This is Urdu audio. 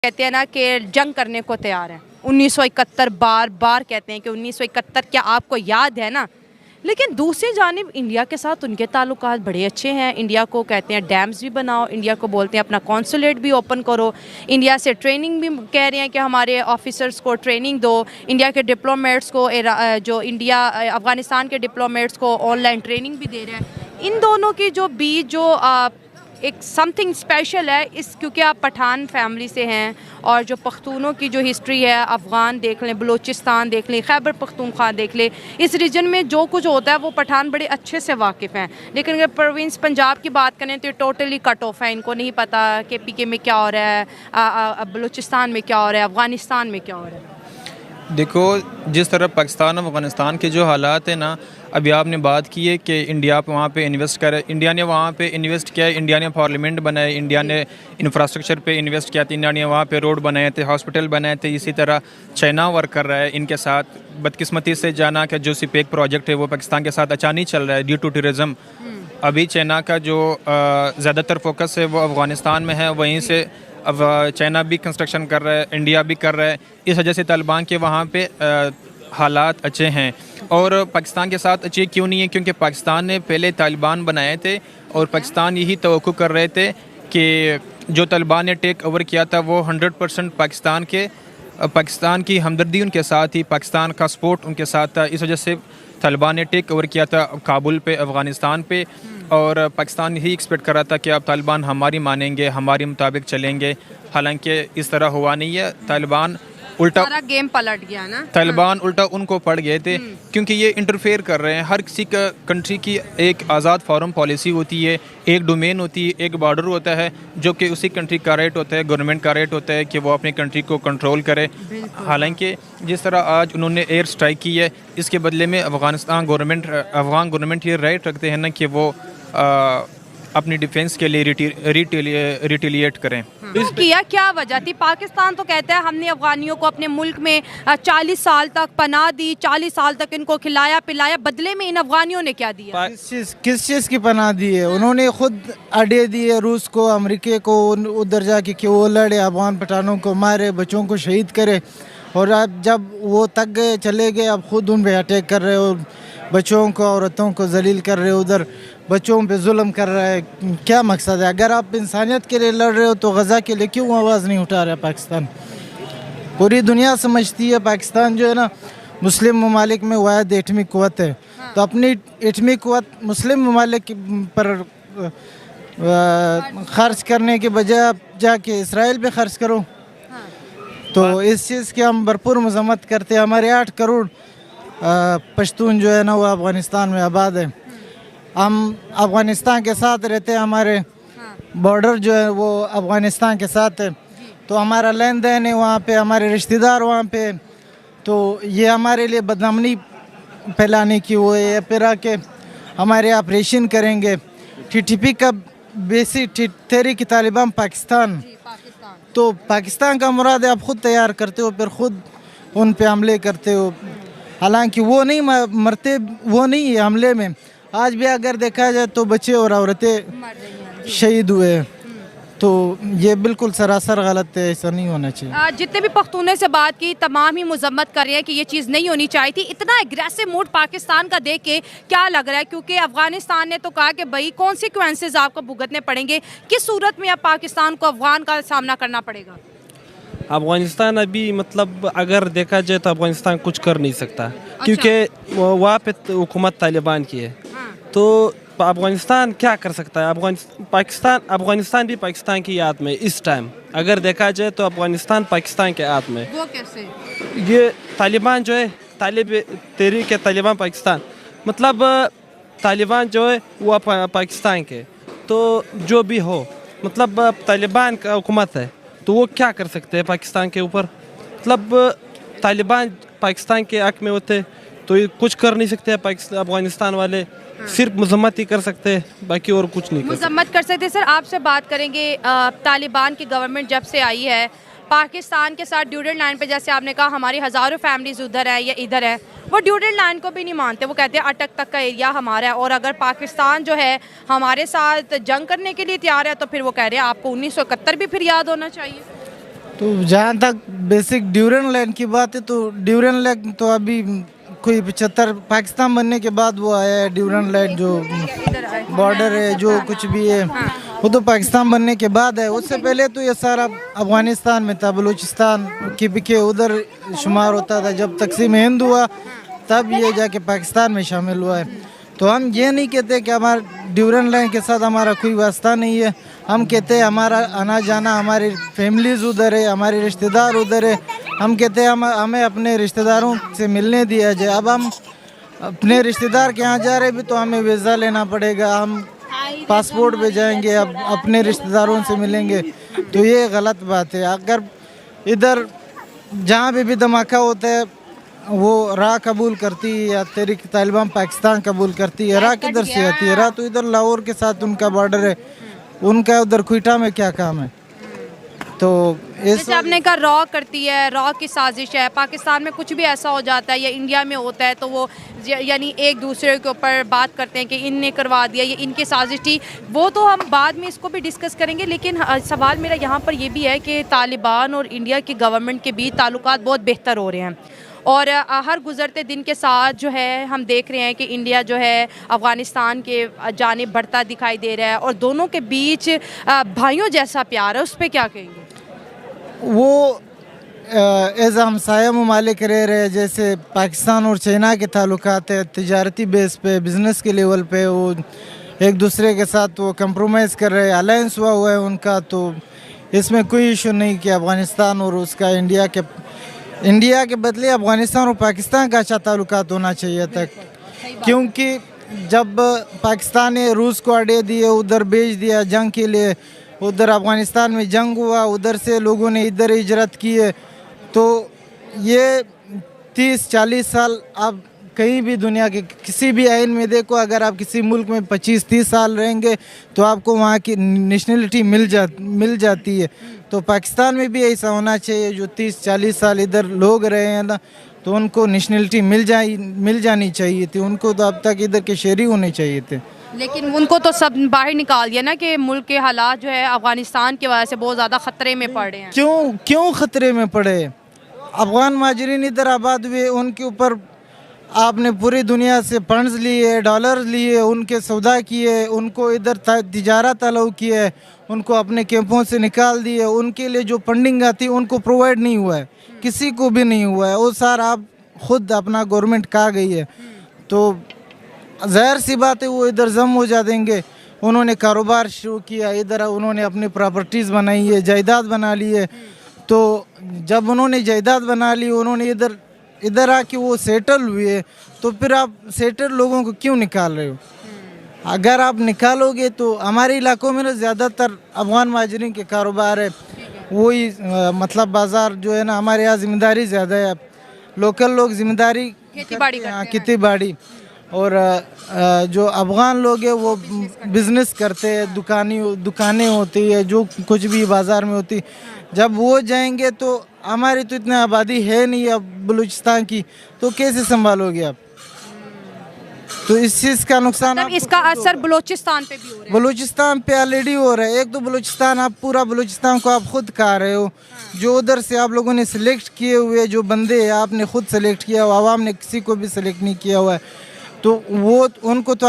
کہتے ہیں نا کہ جنگ کرنے کو تیار ہیں 1971 بار بار کہتے ہیں کہ 1971 کیا آپ کو یاد ہے نا. لیکن دوسری جانب انڈیا کے ساتھ ان کے تعلقات بڑے اچھے ہیں. انڈیا کو کہتے ہیں ڈیمز بھی بناؤ, انڈیا کو بولتے ہیں اپنا کونسولیٹ بھی اوپن کرو, انڈیا سے ٹریننگ بھی کہہ رہے ہیں کہ ہمارے آفیسرز کو ٹریننگ دو, انڈیا کے ڈپلومیٹس کو جو انڈیا افغانستان کے ڈپلومیٹس کو آن لائن ٹریننگ بھی دے رہے ہیں. ان دونوں کی جو بیچ جو ایک سم تھنگ اسپیشل ہے کیونکہ آپ پٹھان فیملی سے ہیں اور جو پختونوں کی جو ہسٹری ہے, افغان دیکھ لیں, بلوچستان دیکھ لیں, خیبر پختونخوا دیکھ لیں, اس ریجن میں جو کچھ ہوتا ہے وہ پٹھان بڑے اچھے سے واقف ہیں. لیکن اگر پروونس پنجاب کی بات کریں تو یہ ٹوٹلی کٹ آف ہے, ان کو نہیں پتہ کہ پی کے میں کیا ہو رہا ہے, بلوچستان میں کیا ہو رہا ہے, افغانستان میں کیا ہو رہا ہے. دیکھو جس طرح پاکستان اور افغانستان کے جو حالات ہیں نا, ابھی آپ نے بات کی ہے کہ انڈیا وہاں پہ انویسٹ کرے, انڈیا نے وہاں پہ انویسٹ کیا ہے, انڈیا نے پارلیمنٹ بنائے, انڈیا نے انفراسٹرکچر پہ انویسٹ کیا تھا, انڈیا نے وہاں پہ روڈ بنائے تھے, ہاسپٹل بنائے تھے. اسی طرح چائنا ورک کر رہا ہے ان کے ساتھ. بدقسمتی سے جانا کہ جو سپیک پروجیکٹ ہے وہ پاکستان کے ساتھ اچھا نہیں چل رہا ہے ڈیو ٹو ٹورزم. ابھی چائنا کا جو زیادہ تر فوکس ہے وہ افغانستان میں ہے, وہیں سے اب چائنا بھی کنسٹرکشن کر رہا ہے, انڈیا بھی کر رہا ہے. اس وجہ سے طالبان کے وہاں پہ حالات اچھے ہیں. اور پاکستان کے ساتھ اچھے کیوں نہیں ہیں؟ کیونکہ پاکستان نے پہلے طالبان بنائے تھے اور پاکستان یہی توقع کر رہے تھے کہ جو طالبان نے ٹیک اوور کیا تھا وہ 100% پاکستان کی ہمدردی ان کے ساتھ ہی, پاکستان کا سپورٹ ان کے ساتھ تھا. اس وجہ سے طالبان نے ٹیک اوور کیا تھا کابل پہ, افغانستان پہ. اور پاکستان یہی ایکسپیکٹ کر رہا تھا کہ اب طالبان ہماری مانیں گے, ہماری مطابق چلیں گے. حالانکہ اس طرح ہوا نہیں ہے. طالبان الٹا گیم پلٹ گیا نا, طالبان الٹا ان کو پڑ گئے تھے کیونکہ یہ انٹرفیئر کر رہے ہیں. ہر کسی کا کنٹری کی ایک آزاد فارم پالیسی ہوتی ہے, ایک ڈومین ہوتی ہے, ایک بارڈر ہوتا ہے جو کہ اسی کنٹری کا رائٹ ہوتا ہے, گورنمنٹ کا رائٹ ہوتا ہے کہ وہ اپنی کنٹری کو کنٹرول کرے. حالانکہ جس طرح آج انہوں نے ایئر اسٹرائک کی ہے, اس کے بدلے میں افغان گورنمنٹ یہ رائٹ رکھتے ہیں نا کہ وہ اپنی ڈیفینس کے لیے ریٹیلیٹ کریں. کیا وجہ تھی؟ پاکستان تو کہتا ہے ہم نے افغانیوں کو اپنے ملک میں 40 سال تک پناہ دی, 40 سال تک ان کو کھلایا پلایا, بدلے میں ان افغانیوں نے کیا دیا؟ کس چیز کی پناہ دی ہے؟ انہوں نے خود اڈے دیے روس کو, امریکہ کو, ادھر جا کے کہ وہ لڑے, افغان پٹھانوں کو مارے, بچوں کو شہید کرے. اور اب جب وہ تک گئے چلے گئے, اب خود ان پہ اٹیک کر رہے اور بچوں کو عورتوں کو ذلیل کر رہے, ادھر بچوں پہ ظلم کر رہا ہے. کیا مقصد ہے؟ اگر آپ انسانیت کے لیے لڑ رہے ہو تو غزہ کے لیے کیوں آواز نہیں اٹھا رہا ہے پاکستان؟ پوری دنیا سمجھتی ہے پاکستان جو ہے نا مسلم ممالک میں واحد ایٹمی قوت ہے, تو اپنی ایٹمی قوت مسلم ممالک پر خرچ کرنے کے بجائے آپ جا کے اسرائیل پہ خرچ کرو. تو اس چیز کی ہم بھرپور مذمت کرتے ہیں. ہمارے 8 کروڑ پشتون جو ہے نا وہ افغانستان میں آباد ہے, ہم افغانستان کے ساتھ رہتے ہیں, ہمارے بارڈر جو ہے وہ افغانستان کے ساتھ ہے, تو ہمارا لین دین ہے وہاں پہ, ہمارے رشتہ دار وہاں پہ. تو یہ ہمارے لیے بدنامی پھیلانے کی وہ ہے, پھر آ کے ہمارے آپریشن کریں گے. ٹی ٹی پی کا بیسک تحریک طالبان پاکستان, تو پاکستان کا مراد ہے آپ خود تیار کرتے ہو, پھر خود ان پہ حملے کرتے ہو. حالانکہ وہ نہیں مرتے, وہ نہیں ہے حملے میں. آج بھی اگر دیکھا جائے تو بچے اور عورتیں شہید ہوئے, تو یہ بالکل سراسر غلط ہے, ایسا نہیں ہونا چاہیے. جتنے بھی پختونوں سے بات کی تمام ہی مذمت کر رہے ہیں کہ یہ چیز نہیں ہونی چاہیے تھی. اتنا ایگریسو موڈ پاکستان کا دیکھ کے کیا لگ رہا ہے؟ کیونکہ افغانستان نے تو کہا کہ بھائی کانسیکوینسز آپ کو بھگتنے پڑیں گے. کس صورت میں اب پاکستان کو افغان کا سامنا کرنا پڑے گا؟ افغانستان ابھی مطلب اگر دیکھا جائے تو افغانستان کچھ کر نہیں سکتا, کیونکہ وہاں پہ حکومت طالبان کی ہے. تو افغانستان کیا کر سکتا ہے؟ افغانستان بھی پاکستان کی یاد میں اس ٹائم اگر دیکھا جائے تو افغانستان پاکستان کے ہاتھ میں. وہ کیسے؟ یہ طالبان جو ہے تحریک طالبان پاکستان, مطلب طالبان جو ہے وہ پاکستان کے, تو جو بھی ہو مطلب طالبان کا حکومت ہے تو وہ کیا کر سکتے ہیں پاکستان کے اوپر؟ مطلب طالبان پاکستان کے حق میں ہوتے تو یہ کچھ کر نہیں سکتے. افغانستان والے صرف مذمت ہی کر سکتے ہیں, باقی اور کچھ نہیں کر سکتے. مذمت کر سکتے. سر آپ سے بات کریں گے, طالبان کی گورنمنٹ جب سے آئی ہے پاکستان کے ساتھ ڈیوڈل لائن پہ, جیسے آپ نے کہا ہماری ہزاروں فیملیز ادھر ہے یا ادھر ہے, وہ ڈیوڈل لائن کو بھی نہیں مانتے. وہ کہتے ہیں اٹک تک کا ایریا ہمارا ہے, اور اگر پاکستان جو ہے ہمارے ساتھ جنگ کرنے کے لیے تیار ہے تو پھر وہ کہہ رہے ہیں آپ کو 1971 بھی پھر یاد ہونا چاہیے. تو جہاں تک بیسک ڈیورن لائن کی بات ہے تو ڈیورن لائن تو ابھی کوئی 75 پاکستان بننے کے بعد وہ آیا ہے ڈیورن لائن جو بارڈر ہے جو کچھ بھی ہے وہ تو پاکستان بننے کے بعد ہے. اس سے پہلے تو یہ سارا افغانستان میں تھا, بلوچستان کے ادھر شمار ہوتا تھا. جب تقسیم ہند ہوا تب یہ جا کے پاکستان میں شامل ہوا ہے. تو ہم یہ نہیں کہتے کہ ہمارا ڈیورن لائن کے ساتھ ہمارا کوئی واسطہ نہیں ہے. ہم کہتے ہیں ہمارا آنا جانا, ہماری فیملیز ادھر ہے, ہمارے رشتہ دار ادھر ہے. ہم کہتے ہیں ہمیں اپنے رشتہ داروں سے ملنے دیا جائے. اب ہم اپنے رشتہ دار کے یہاں جا رہے بھی تو ہمیں ویزا لینا پڑے گا, ہم پاسپورٹ پہ جائیں گے, اب اپنے رشتہ داروں سے ملیں گے, تو یہ غلط بات ہے. اگر ادھر جہاں بھی دھماکہ ہوتا ہے وہ راہ قبول کرتی ہے یا تحریک طالبان پاکستان قبول کرتی ہے. راہ کدھر سے آتی ہے؟ راہ تو ادھر لاہور کے ساتھ ان کا بارڈر ہے, ان کا ادھر کوئٹہ میں کیا کام ہے؟ تو جیسے آپ نے کہا را کرتی ہے, را کی سازش ہے. پاکستان میں کچھ بھی ایسا ہو جاتا ہے یا انڈیا میں ہوتا ہے تو وہ یعنی ایک دوسرے کے اوپر بات کرتے ہیں کہ ان نے کروا دیا, یہ ان کی سازش تھی. وہ تو ہم بعد میں اس کو بھی ڈسکس کریں گے, لیکن سوال میرا یہاں پر یہ بھی ہے کہ طالبان اور انڈیا کی گورنمنٹ کے بیچ تعلقات بہت بہتر ہو رہے ہیں, اور ہر گزرتے دن کے ساتھ جو ہے ہم دیکھ رہے ہیں کہ انڈیا جو ہے افغانستان کے جانب بڑھتا دکھائی دے رہا ہے, اور دونوں کے بیچ بھائیوں جیسا پیار ہے. اس پہ کیا کہیں گے؟ وہ ایز ہمسایہ ممالک رہ رہے, جیسے پاکستان اور چائنا کے تعلقات ہیں تجارتی بیس پہ, بزنس کے لیول پہ, وہ ایک دوسرے کے ساتھ وہ کمپرومائز کر رہے, الائنس ہوا ہے ان کا. تو اس میں کوئی ایشو نہیں کہ افغانستان اور اس کا انڈیا کے بدلے افغانستان اور پاکستان کا اچھا تعلقات ہونا چاہیے تھا. کیونکہ جب پاکستان نے روس کو اڈے دیے, ادھر بھیج دیا جنگ کے لیے, ادھر افغانستان میں جنگ ہوا, ادھر سے لوگوں نے ادھر ہجرت کی ہے, تو یہ 30-40 سال آپ کہیں بھی دنیا کے کسی بھی آئین میں دیکھو, اگر آپ کسی ملک میں 25-30 سال رہیں گے تو آپ کو وہاں کی نیشنلٹی مل جاتی ہے. تو پاکستان میں بھی ایسا ہونا چاہیے, جو 30-40 سال ادھر لوگ رہے ہیں نا تو ان کو نیشنلٹی مل جانی چاہیے تھی. ان کو تو اب تک ادھر کے شہری ہونے چاہیے تھے, لیکن ان کو تو سب باہر نکال دیا نا کہ ملک کے حالات جو ہے افغانستان کی وجہ سے بہت زیادہ خطرے میں پڑ رہے ہیں. کیوں خطرے میں پڑے؟ افغان مہاجرین ادھر آباد ہوئے, ان کے اوپر آپ نے پوری دنیا سے فنڈز لیے, ڈالرز لیے, ان کے سودا کیے, ان کو ادھر تجارت الاؤ کیے, ان کو اپنے کیمپوں سے نکال دیے. ان کے لیے جو فنڈنگ آتی ان کو پرووائڈ نہیں ہوا ہے, کسی کو بھی نہیں ہوا ہے. وہ سارا آپ خود اپنا گورنمنٹ کہا گئی ہے, تو ظاہر سی بات ہے وہ ادھر ضم ہو جائیں گے. انہوں نے کاروبار شروع کیا ادھر, انہوں نے اپنی پراپرٹیز بنائی ہے, جائیداد بنا لی ہے. تو جب انہوں نے جائیداد بنا لی, انہوں نے ادھر آ کے وہ سیٹل ہوئے, تو پھر آپ سیٹل لوگوں کو کیوں نکال رہے ہو؟ اگر آپ نکالو گے تو ہمارے علاقوں میں زیادہ تر افغان مہاجرین کے کاروبار ہے, وہی مطلب بازار جو ہے نا, ہمارے یہاں ذمہ داری زیادہ ہے. لوکل لوگ ذمہ داری کھیتی باڑی, اور جو افغان لوگ ہیں وہ بزنس کرتے ہیں, دکانیں ہوتی ہے, جو کچھ بھی بازار میں ہوتی. جب وہ جائیں گے تو ہماری تو اتنا آبادی ہے نہیں اب بلوچستان کی, تو کیسے سنبھالو گے آپ؟ تو اس چیز کا نقصان, اس کا اثر بلوچستان پہ بھی ہو رہا ہے. بلوچستان پہ آلریڈی ہو رہا ہے. ایک تو بلوچستان, آپ پورا بلوچستان کو آپ خود کہا رہے ہو, جو ادھر سے آپ لوگوں نے سلیکٹ کیے ہوئے جو بندے ہیں آپ نے خود سلیکٹ کیا ہوا, عوام نے کسی کو بھی سلیکٹ نہیں کیا ہوا ہے. تو وہ ان کو تو آپ